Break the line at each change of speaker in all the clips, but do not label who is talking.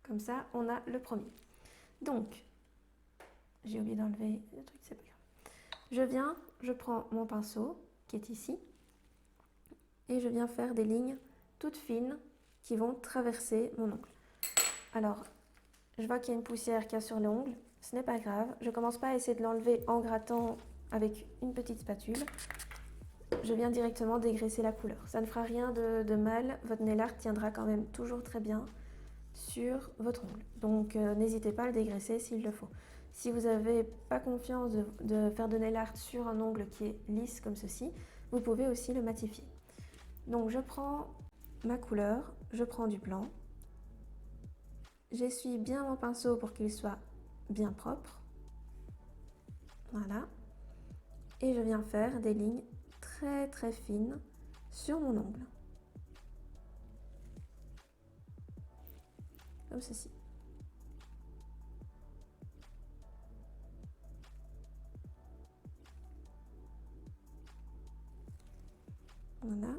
Comme ça, on a le premier. Donc, j'ai oublié d'enlever le truc, c'est pas grave. Je prends mon pinceau qui est ici et je viens faire des lignes toutes fines qui vont traverser mon ongle. Alors, je vois qu'il y a une poussière qu'il y a sur l'ongle, ce n'est pas grave. Je commence pas à essayer de l'enlever en grattant avec une petite spatule. Je viens directement dégraisser la couleur. Ça ne fera rien de mal, votre nail art tiendra quand même toujours très bien sur votre ongle. Donc n'hésitez pas à le dégraisser s'il le faut. Si vous n'avez pas confiance de faire de nail art sur un ongle qui est lisse comme ceci, vous pouvez aussi le matifier. Donc je prends ma couleur, je prends du blanc, j'essuie bien mon pinceau pour qu'il soit bien propre. Voilà. Et je viens faire des lignes très très fines sur mon ongle. Comme ceci. Voilà.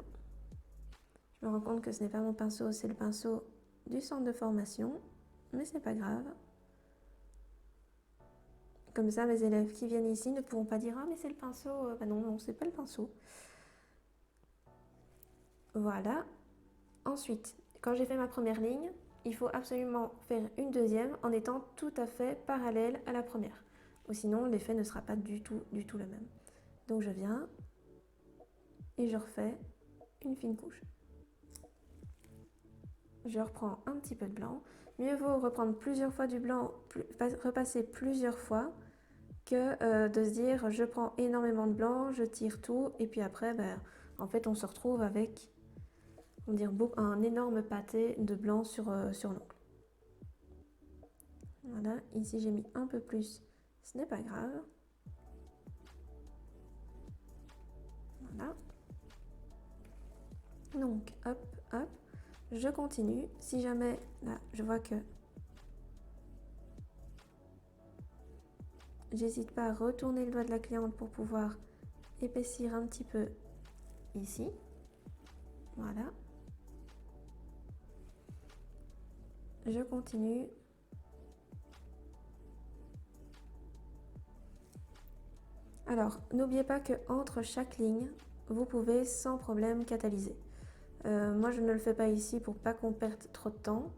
Je me rends compte que ce n'est pas mon pinceau, c'est le pinceau du centre de formation, mais c'est pas grave. Comme ça, mes élèves qui viennent ici ne pourront pas dire « Ah, mais c'est le pinceau !» Ben non, non, c'est pas le pinceau. Voilà. Ensuite, quand j'ai fait ma première ligne, il faut absolument faire une deuxième en étant tout à fait parallèle à la première. Ou sinon, l'effet ne sera pas du tout le même. Donc je viens et je refais une fine couche. Je reprends un petit peu de blanc. Mieux vaut reprendre plusieurs fois du blanc, repasser plusieurs fois, que de se dire je prends énormément de blanc, je tire tout, et puis après, ben, en fait, on se retrouve avec un énorme pâté de blanc sur l'ongle. Voilà, ici j'ai mis un peu plus, ce n'est pas grave. Voilà. Donc, hop, hop, je continue. Si jamais, là, je vois que j'hésite pas à retourner le doigt de la cliente pour pouvoir épaissir un petit peu ici. Voilà. Je continue. Alors, n'oubliez pas qu'entre chaque ligne, vous pouvez sans problème catalyser. Moi, je ne le fais pas ici pour pas qu'on perde trop de temps.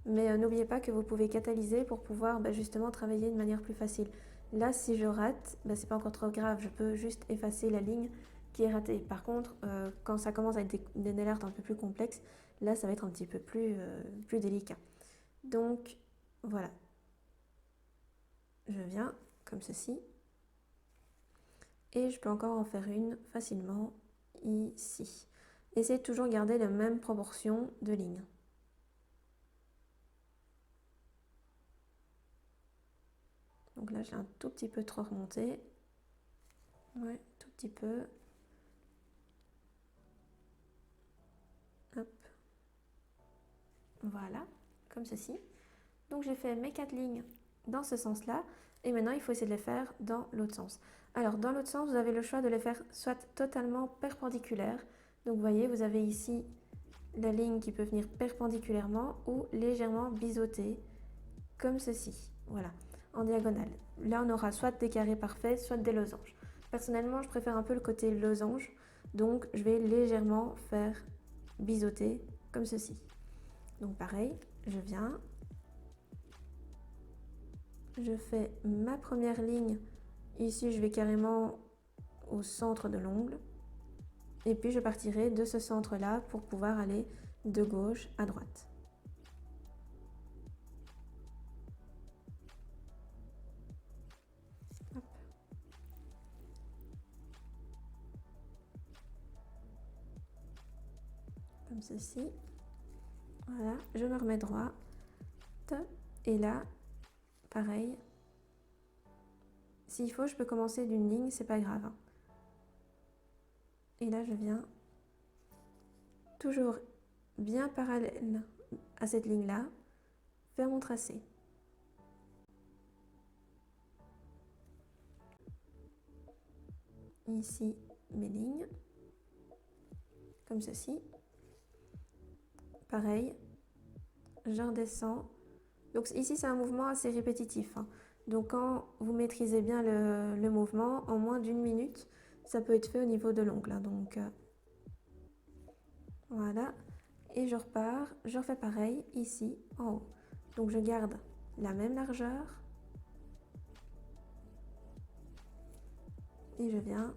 Mais n'oubliez pas que vous pouvez catalyser pour pouvoir justement travailler de manière plus facile. Là, si je rate, c'est pas encore trop grave. Je peux juste effacer la ligne qui est ratée. Par contre, quand ça commence à être des nail art un peu plus complexes, là, ça va être un petit peu plus délicat. Donc, voilà. Je viens comme ceci. Et je peux encore en faire une facilement ici. Essayez de toujours garder la même proportion de lignes. Donc là, j'ai un tout petit peu trop remonté. Ouais, tout petit peu. Hop. Voilà, comme ceci. Donc j'ai fait mes 4 lignes dans ce sens-là. Et maintenant, il faut essayer de les faire dans l'autre sens. Alors, dans l'autre sens, vous avez le choix de les faire soit totalement perpendiculaires. Donc, vous voyez, vous avez ici la ligne qui peut venir perpendiculairement ou légèrement biseautée, comme ceci. Voilà, en diagonale. Là, on aura soit des carrés parfaits, soit des losanges. Personnellement, je préfère un peu le côté losange. Donc, je vais légèrement faire biseauter, comme ceci. Donc, pareil, je viens... Je fais ma première ligne, ici je vais carrément au centre de l'ongle et puis je partirai de ce centre là pour pouvoir aller de gauche à droite. Hop. Comme ceci. Voilà, je me remets droit et là pareil, s'il faut je peux commencer d'une ligne, c'est pas grave. Et là je viens toujours bien parallèle à cette ligne là faire mon tracé. Ici mes lignes comme ceci. Pareil, je redescends Donc ici, c'est un mouvement assez répétitif, hein. Donc quand vous maîtrisez bien le mouvement, en moins d'1 minute, ça peut être fait au niveau de l'ongle, hein. Donc voilà. Et je repars, je refais pareil ici, en haut. Donc je garde la même largeur. Et je viens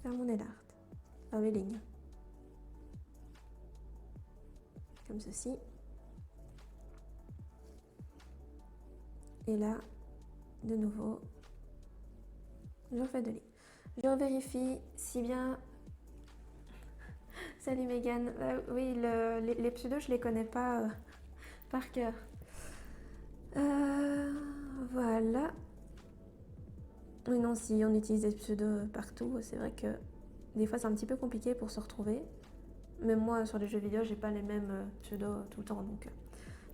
faire mon nail art, faire mes lignes. Comme ceci. Et là, de nouveau, je refais 2 lignes. Je vérifie si bien... Salut Megan. Oui, les pseudos, je les connais pas par cœur. Voilà. Oui, non, si on utilise des pseudos partout, c'est vrai que des fois c'est un petit peu compliqué pour se retrouver. Même moi, sur les jeux vidéo, j'ai pas les mêmes pseudos tout le temps.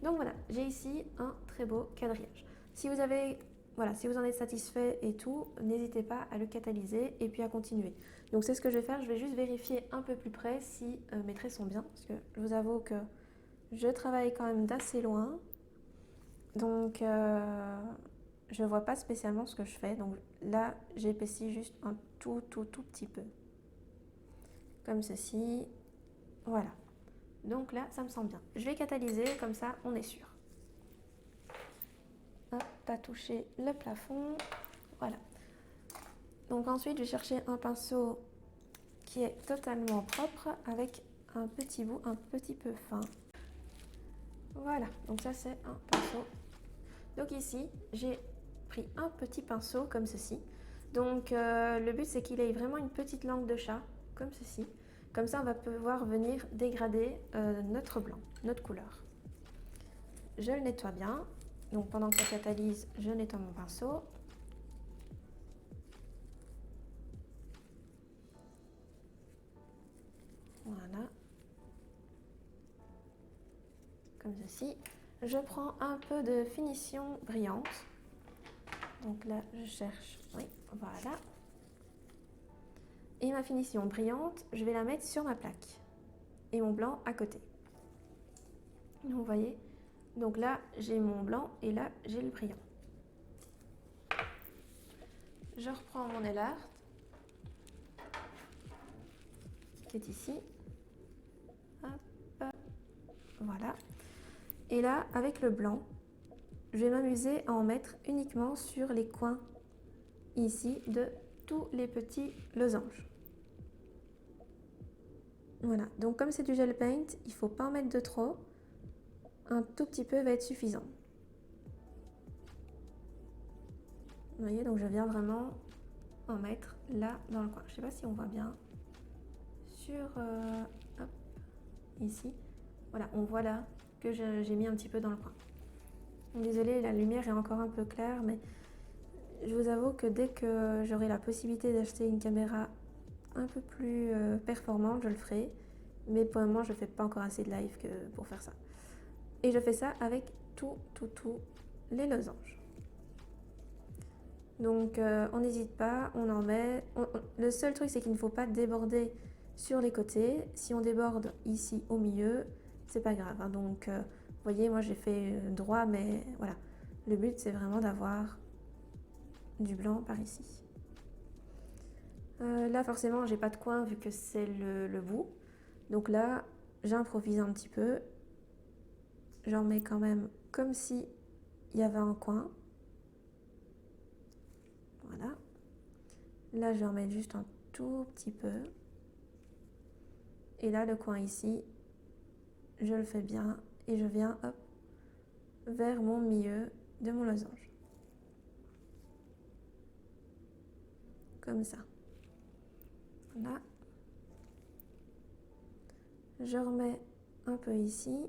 Donc voilà, j'ai ici un très beau quadrillage. Si vous avez, voilà, si vous en êtes satisfait et tout, n'hésitez pas à le catalyser et puis à continuer. Donc c'est ce que je vais faire, je vais juste vérifier un peu plus près si mes traits sont bien, parce que je vous avoue que je travaille quand même d'assez loin. Donc je vois pas spécialement ce que je fais. Donc là, j'épaissis juste un tout petit peu. Comme ceci. Voilà. Donc là, ça me semble bien. Je vais catalyser, comme ça, on est sûr. Hop, pas toucher le plafond. Voilà. Donc ensuite, je vais chercher un pinceau qui est totalement propre avec un petit bout un petit peu fin. Voilà, donc ça c'est un pinceau. Donc ici, j'ai pris un petit pinceau comme ceci. Donc le but c'est qu'il ait vraiment une petite langue de chat, comme ceci. Comme ça, on va pouvoir venir dégrader notre blanc, notre couleur. Je le nettoie bien. Donc pendant que ça catalyse, je nettoie mon pinceau. Voilà. Comme ceci. Je prends un peu de finition brillante. Donc là, je cherche, oui, voilà. Et ma finition brillante, je vais la mettre sur ma plaque. Et mon blanc à côté. Vous voyez? Donc là, j'ai mon blanc et là, j'ai le brillant. Je reprends mon nail art, qui est ici. Hop, voilà. Et là, avec le blanc, je vais m'amuser à en mettre uniquement sur les coins, ici, de tous les petits losanges. Voilà, donc comme c'est du gel paint, il ne faut pas en mettre de trop. Un tout petit peu va être suffisant. Vous voyez, donc je viens vraiment en mettre là dans le coin. Je ne sais pas si on voit bien sur hop, ici. Voilà, on voit là que j'ai mis un petit peu dans le coin. Désolée, la lumière est encore un peu claire, mais je vous avoue que dès que j'aurai la possibilité d'acheter une caméra un peu plus performante, je le ferai. Mais pour le moment, je ne fais pas encore assez de live pour faire ça. Et je fais ça avec tous les losanges. Donc on n'hésite pas, on en met. Le seul truc, c'est qu'il ne faut pas déborder sur les côtés. Si on déborde ici au milieu, c'est pas grave, hein. Donc vous voyez, moi j'ai fait droit, mais voilà. Le but, c'est vraiment d'avoir du blanc par ici. Là, forcément, j'ai pas de coin vu que c'est le bout. Donc là, j'improvise un petit peu. J'en mets quand même comme si il y avait un coin. Voilà. Là, je vais en mettre juste un tout petit peu. Et là, le coin ici, je le fais bien et je viens hop, vers mon milieu de mon losange. Comme ça. Là. Je remets un peu ici.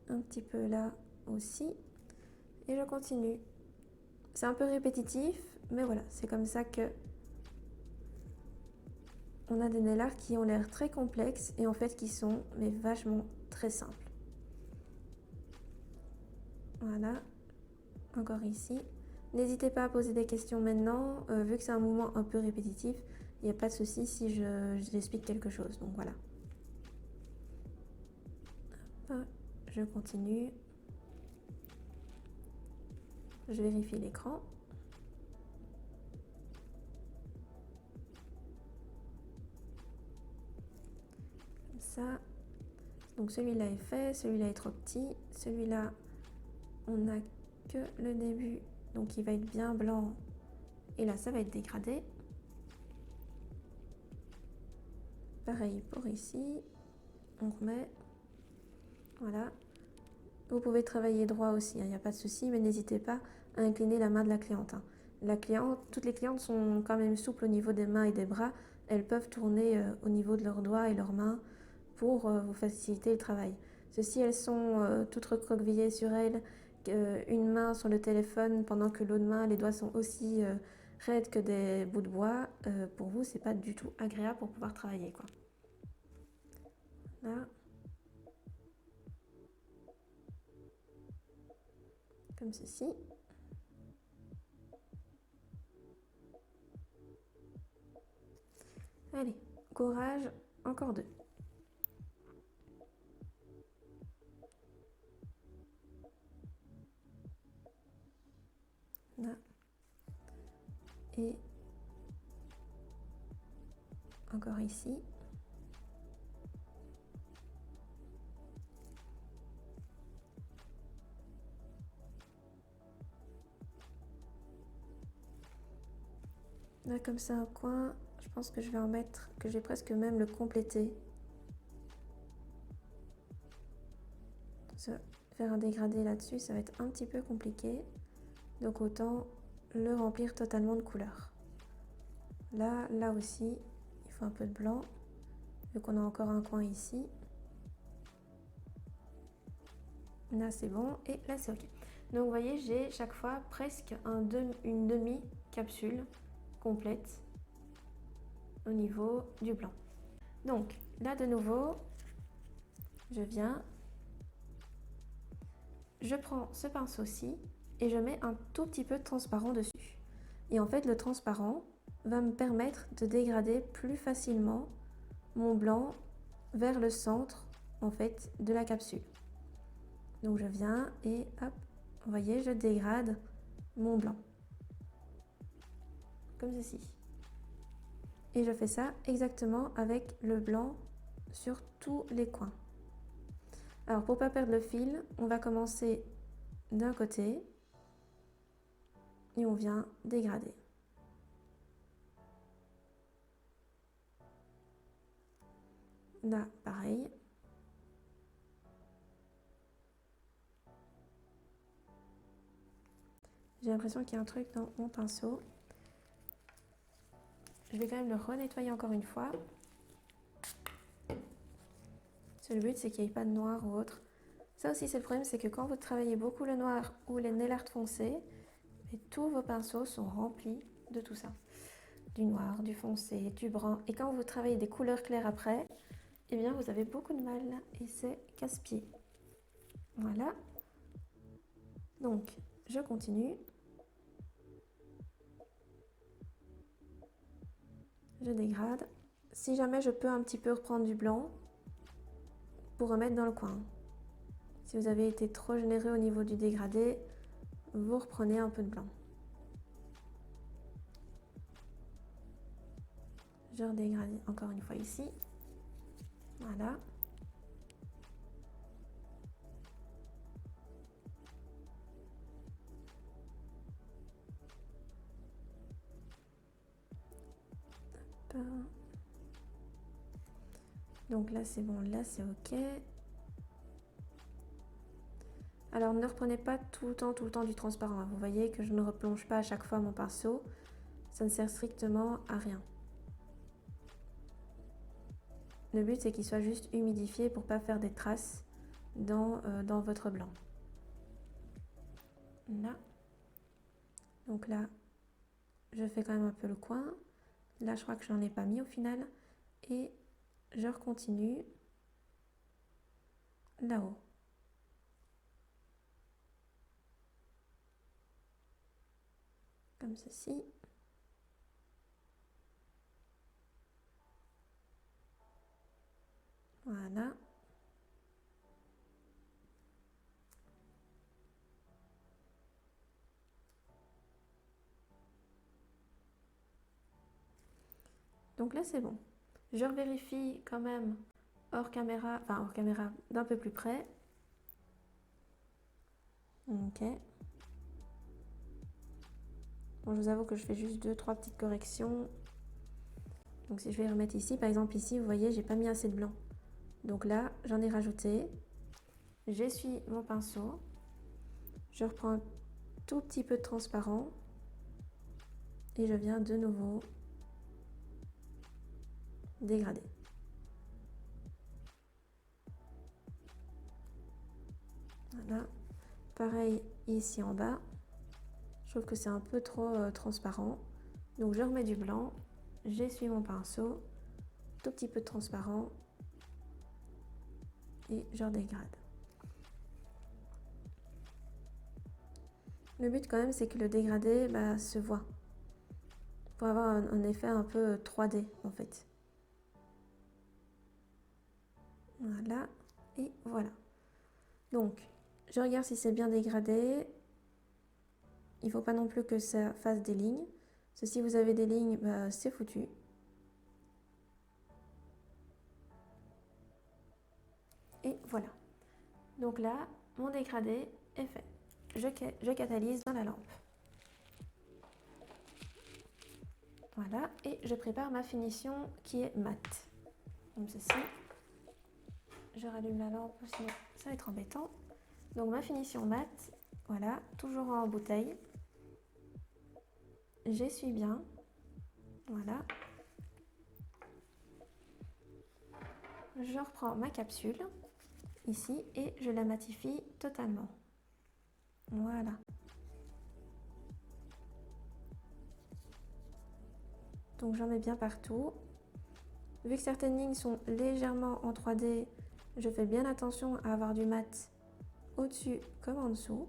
Un petit peu là aussi. Et je continue. C'est un peu répétitif, mais voilà, c'est comme ça que on a des nail art qui ont l'air très complexes et en fait qui sont mais vachement très simples. Voilà, encore ici. N'hésitez pas à poser des questions maintenant, vu que c'est un mouvement un peu répétitif. Il n'y a pas de souci si j'explique quelque chose. Donc voilà. Hop, je continue. Je vérifie l'écran. Comme ça. Donc celui-là est fait, celui-là est trop petit, celui-là on n'a que le début, donc il va être bien blanc et là ça va être dégradé. Pareil pour ici, on remet, voilà. Vous pouvez travailler droit aussi, il n'y a pas de souci, mais n'hésitez pas à incliner la main de la cliente. Toutes les clientes sont quand même souples au niveau des mains et des bras, elles peuvent tourner au niveau de leurs doigts et leurs mains pour vous faciliter le travail. Ceci, elles sont toutes recroquevillées sur elles, une main sur le téléphone pendant que l'autre main, les doigts sont aussi raides que des bouts de bois. Pour vous, c'est pas du tout agréable pour pouvoir travailler, quoi. Là. Comme ceci. Allez, courage, encore 2. Là. Et encore ici. Là, comme ça, un coin, je pense que je vais en mettre, que je vais presque même le compléter. Faire un dégradé là-dessus, ça va être un petit peu compliqué. Donc autant le remplir totalement de couleur. Là aussi, il faut un peu de blanc, vu qu'on a encore un coin ici. Là, c'est bon, et là, c'est ok. Donc vous voyez, j'ai chaque fois presque une demi-capsule complète au niveau du blanc. Donc là, de nouveau, je viens, je prends ce pinceau-ci et je mets un tout petit peu de transparent dessus. Et en fait, le transparent va me permettre de dégrader plus facilement mon blanc vers le centre, en fait, de la capsule. Donc je viens et hop, vous voyez, je dégrade mon blanc. Comme ceci. Et je fais ça exactement avec le blanc sur tous les coins. Alors pour ne pas perdre le fil, on va commencer d'un côté et on vient dégrader. Là, pareil. J'ai l'impression qu'il y a un truc dans mon pinceau. Je vais quand même le renettoyer encore une fois. Le but, c'est qu'il n'y ait pas de noir ou autre. Ça aussi, c'est le problème, c'est que quand vous travaillez beaucoup le noir ou les nail art foncés, et tous vos pinceaux sont remplis de tout ça. Du noir, du foncé, du brun. Et quand vous travaillez des couleurs claires après, eh bien, vous avez beaucoup de mal et c'est casse-pied. Voilà. Donc, je continue. Je dégrade. Si jamais je peux un petit peu reprendre du blanc pour remettre dans le coin. Si vous avez été trop généreux au niveau du dégradé, vous reprenez un peu de blanc. Je redégrade encore une fois ici. Voilà. Hop. Donc là c'est bon, là c'est ok. Alors ne reprenez pas tout le temps du transparent. Vous voyez que je ne replonge pas à chaque fois mon pinceau. Ça ne sert strictement à rien. Le but c'est qu'il soit juste humidifié pour ne pas faire des traces dans votre blanc. Là. Donc là, je fais quand même un peu le coin. Là, je crois que je n'en ai pas mis au final. Et je recontinue là-haut. Comme ceci. Voilà. Donc là, c'est bon. Je revérifie quand même hors caméra, enfin hors caméra d'un peu plus près. Ok. Bon, je vous avoue que je fais juste 2-3 petites corrections. Donc si je vais remettre ici, par exemple ici, vous voyez, j'ai pas mis assez de blanc. Donc là, j'en ai rajouté. J'essuie mon pinceau. Je reprends un tout petit peu de transparent. Et je viens de nouveau dégrader. Voilà. Pareil ici en bas. Je trouve que c'est un peu trop transparent. Donc je remets du blanc. J'essuie mon pinceau. Tout petit peu de transparent. Et je redégrade. Le but quand même, c'est que le dégradé se voit. Pour avoir un effet un peu 3D en fait. Voilà. Et voilà. Donc, je regarde si c'est bien dégradé. Il ne faut pas non plus que ça fasse des lignes. Parce que si vous avez des lignes, c'est foutu. Et voilà. Donc là, mon dégradé est fait. Je catalyse dans la lampe. Voilà. Et je prépare ma finition qui est mate. Comme ceci. Je rallume la lampe, sinon ça va être embêtant. Donc ma finition mate, voilà, toujours en bouteille. J'essuie bien. Voilà. Je reprends ma capsule, ici, et je la matifie totalement. Voilà. Donc j'en mets bien partout. Vu que certaines lignes sont légèrement en 3D, je fais bien attention à avoir du mat au-dessus comme en dessous.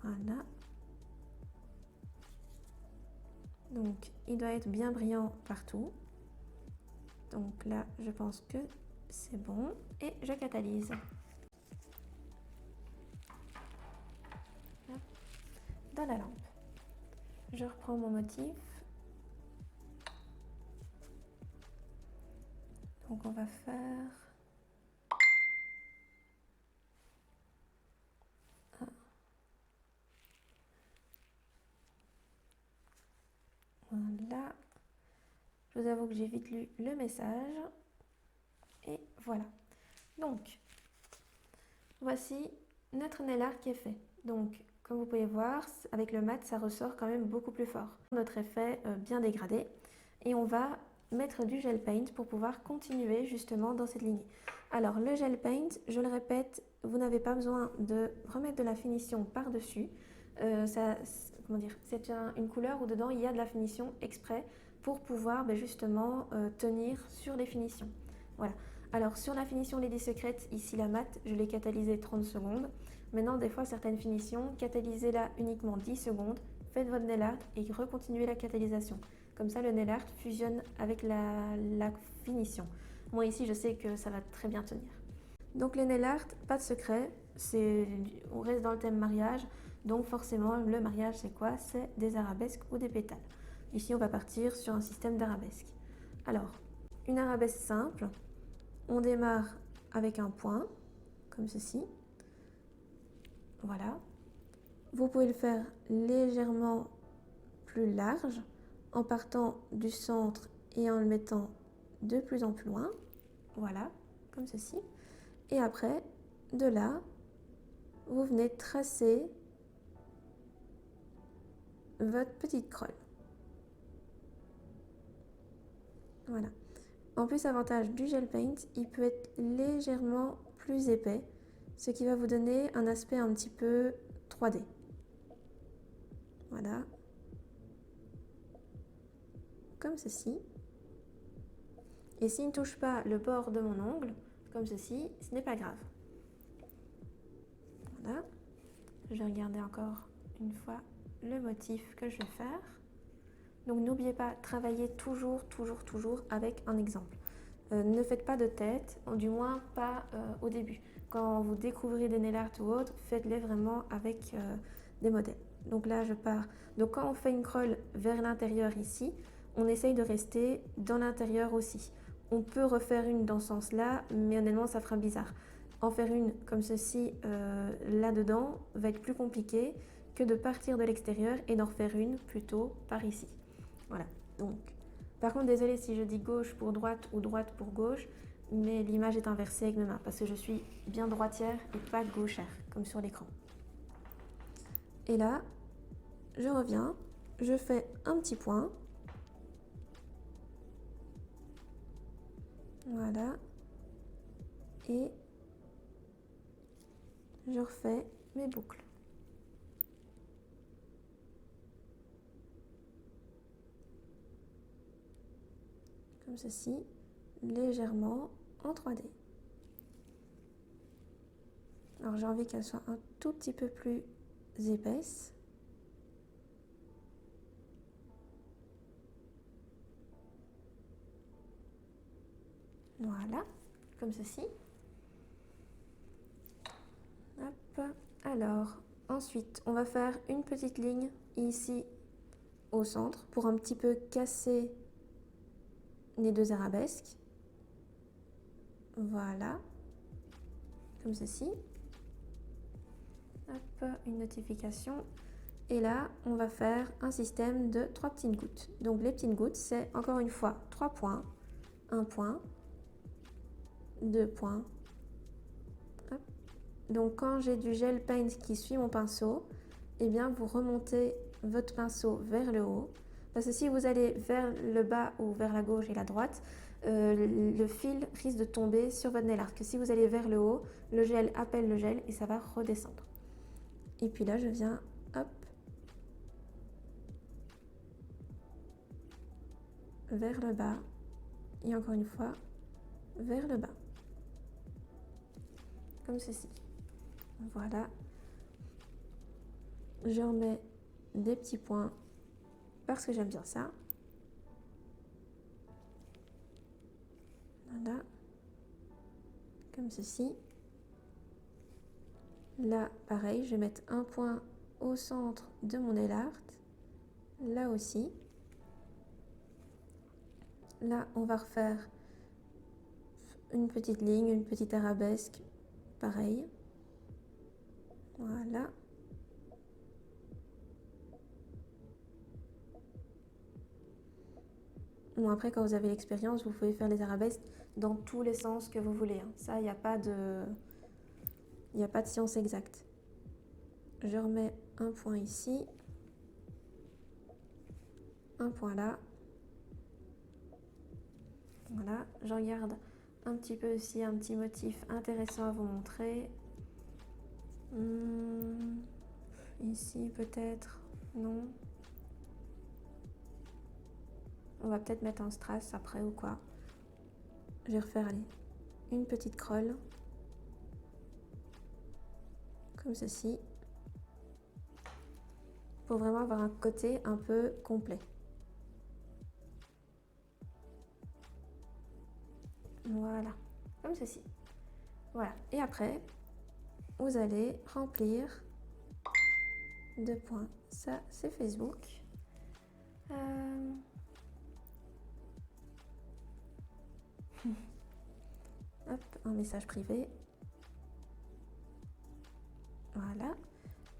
Voilà. Donc il doit être bien brillant partout. Donc là, je pense que c'est bon. Et je catalyse. Dans la lampe. Je reprends mon motif. Donc on va faire... Voilà. Je vous avoue que j'ai vite lu le message. Et voilà. Donc, voici notre nail art qui est fait. Donc, comme vous pouvez voir, avec le mat, ça ressort quand même beaucoup plus fort. Notre effet bien dégradé. Et on va mettre du gel paint pour pouvoir continuer justement dans cette lignée. Alors, le gel paint, je le répète, vous n'avez pas besoin de remettre de la finition par-dessus. Comment dire, c'est une couleur où dedans il y a de la finition exprès pour pouvoir justement tenir sur les finitions. Voilà. Alors sur la finition Lady Secret, ici la mat, je l'ai catalysée 30 secondes. Maintenant, des fois, certaines finitions, catalysez-la uniquement 10 secondes, faites votre nail art et recontinuez la catalysation. Comme ça, le nail art fusionne avec la finition. Moi ici, je sais que ça va très bien tenir. Donc les nail art, pas de secret, on reste dans le thème mariage. Donc forcément, le mariage, c'est quoi? C'est des arabesques ou des pétales. Ici, on va partir sur un système d'arabesque. Alors, une arabesque simple, on démarre avec un point, comme ceci. Voilà. Vous pouvez le faire légèrement plus large, en partant du centre et en le mettant de plus en plus loin. Voilà, comme ceci. Et après, de là, vous venez tracer votre petite crolle. Voilà. En plus, avantage du gel paint, il peut être légèrement plus épais, ce qui va vous donner un aspect un petit peu 3D. Voilà. Comme ceci. Et s'il ne touche pas le bord de mon ongle, comme ceci, ce n'est pas grave. Voilà. Je vais regarder encore une fois le motif que je vais faire. Donc n'oubliez pas, travaillez toujours avec un exemple. Ne faites pas de tête, du moins pas au début. Quand vous découvrez des nail art ou autre, faites-les vraiment avec des modèles. Donc là, je pars. Donc quand on fait une scroll vers l'intérieur ici, on essaye de rester dans l'intérieur aussi. On peut refaire une dans ce sens-là, mais honnêtement, ça fera bizarre. En faire une comme ceci là-dedans va être plus compliqué que de partir de l'extérieur et d'en refaire une plutôt par ici. Voilà, donc par contre, désolée si je dis gauche pour droite ou droite pour gauche, mais l'image est inversée avec mes mains parce que je suis bien droitière et pas gauchère, comme sur l'écran. Et là, je reviens, je fais un petit point. Voilà. Et je refais mes boucles. Comme ceci, légèrement en 3D. Alors j'ai envie qu'elle soit un tout petit peu plus épaisse. Voilà, comme ceci. Hop. Alors, ensuite, on va faire une petite ligne ici au centre pour un petit peu casser les deux arabesques. Voilà, comme ceci. Hop, une notification. Et là, on va faire un système de 3 petites gouttes. Donc les petites gouttes, c'est encore une fois 3 points, 1 point, 2 points. Hop. Donc quand j'ai du gel paint qui suit mon pinceau, eh bien vous remontez votre pinceau vers le haut. Parce que si vous allez vers le bas ou vers la gauche et la droite, le fil risque de tomber sur votre nail art. Que si vous allez vers le haut, le gel appelle le gel et ça va redescendre. Et puis là, je viens, hop, vers le bas et encore une fois vers le bas, comme ceci. Voilà, je remets des petits points parce que j'aime bien ça. Voilà, comme ceci. Là, pareil, je vais mettre un point au centre de mon nail art. Là aussi. Là, on va refaire une petite ligne, une petite arabesque, pareil. Voilà. Bon, après, quand vous avez l'expérience, vous pouvez faire les arabesques dans tous les sens que vous voulez. Hein. Ça, il n'y a pas de science exacte. Je remets un point ici, un point là. Voilà, je regarde un petit peu aussi un petit motif intéressant à vous montrer. Ici peut-être, non. On va peut-être mettre un strass après ou quoi. Je vais refaire, allez, une petite scroll. Comme ceci. Pour vraiment avoir un côté un peu complet. Voilà, comme ceci. Voilà, et après, vous allez remplir 2 points. Ça, c'est Facebook. Hop, un message privé. Voilà.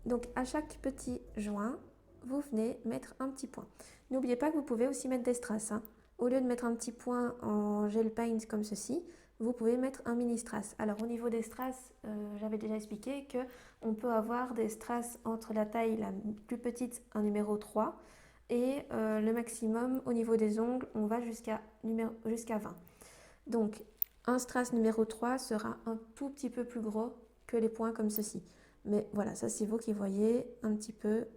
Donc, à chaque petit joint, vous venez mettre un petit point. N'oubliez pas que vous pouvez aussi mettre des strass. Hein. Au lieu de mettre un petit point en gel paint comme ceci, vous pouvez mettre un mini strass. Alors, au niveau des strass, j'avais déjà expliqué qu'on peut avoir des strass entre la taille la plus petite, un numéro 3, et le maximum au niveau des ongles, on va jusqu'à 20. Donc, un strass numéro 3 sera un tout petit peu plus gros que les points comme ceci. Mais voilà, ça c'est vous qui voyez un petit peu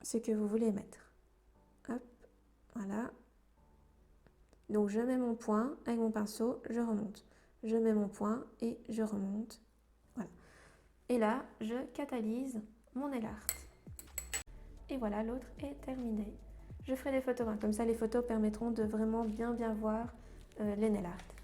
ce que vous voulez mettre. Hop, voilà. Donc je mets mon point avec mon pinceau, je remonte. Je mets mon point et je remonte. Voilà. Et là, je catalyse mon nail art. Et voilà, l'autre est terminé. Je ferai des photos, hein. Comme ça les photos permettront de vraiment bien voir les nail art.